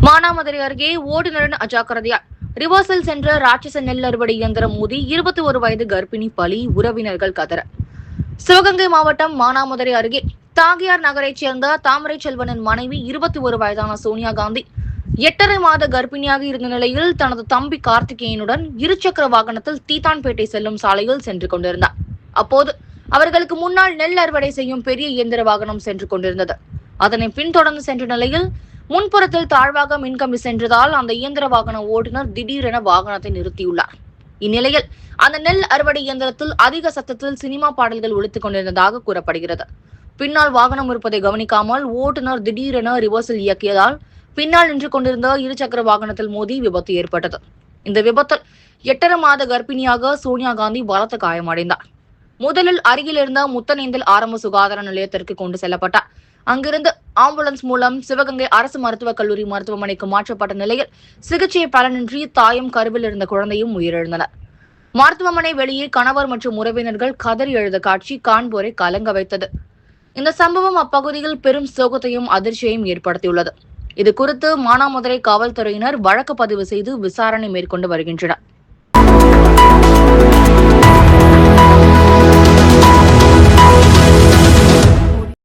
மானாமதுரை அருகே ஓட்டுநரின் அஜாக்கிரதையால் ரிவர்ஸில் சென்ற ராட்சச நெல் அறுவடை இயந்திரம் மோதி 21 வயது கர்ப்பிணி பலி, உறவினர்கள் கதற. சிவகங்கை மாவட்டம் மானாமதுரை அருகே தாங்கியார் நகரைச் சேர்ந்த தாமரை செல்வனின் மனைவி 21 வயதான சோனியா காந்தி 8.5 மாத கர்ப்பிணியாக இருந்த நிலையில் தனது தம்பி கார்த்திகேயனுடன் இருசக்கர வாகனத்தில் தீத்தான்பேட்டை செல்லும் சாலையில் சென்று கொண்டிருந்தார். அப்போது அவர்களுக்கு முன்னால் நெல் அறுவடை செய்யும் பெரிய இயந்திர வாகனம் சென்று கொண்டிருந்தது. அதனை பின்தொடர்ந்து சென்ற நிலையில் முன்புறத்தில் தாழ்வாக மின்கம்பி சென்றதால் அந்த இயந்திர வாகன ஓட்டுநர் திடீரென வாகனத்தை நிறுத்தியுள்ளார். இந்நிலையில் அந்த நெல் அறுவடை இயந்திரத்தில் அதிக சத்தத்தில் சினிமா பாடல்கள் ஒலித்துக் கொண்டிருந்ததாக கூறப்படுகிறது. பின்னால் வாகனம் இருப்பதை கவனிக்காமல் ஓட்டுநர் திடீரென ரிவர்ஸில் இயக்கியதால் பின்னால் நின்று கொண்டிருந்த இருசக்கர வாகனத்தில் மோதி விபத்து ஏற்பட்டது. இந்த விபத்தில் 8.5 மாத கர்ப்பிணியாக சோனியா காந்தி பலத்த காயமடைந்தார். முதலில் அருகில் இருந்த முத்தனேந்தல் ஆரம்ப சுகாதார நிலையத்திற்கு கொண்டு செல்லப்பட்டார். அங்கிருந்து ஆம்புலன்ஸ் மூலம் சிவகங்கை அரசு மருத்துவக் கல்லூரி மருத்துவமனைக்கு மாற்றப்பட்ட நிலையில் சிகிச்சை பலனின்றி தாயும் கருவில் இருந்த குழந்தையும் உயிரிழந்தனர். மருத்துவமனை வெளியே கணவர் மற்றும் உறவினர்கள் கதறி எழுத காட்சி காண்போரை கலங்க வைத்தது. இந்த சம்பவம் அப்பகுதியில் பெரும் சோகத்தையும் அதிர்ச்சியையும் ஏற்படுத்தியுள்ளது. இது குறித்து மானாமதுரை காவல்துறையினர் வழக்கு பதிவு செய்து விசாரணை மேற்கொண்டு வருகின்றனர்.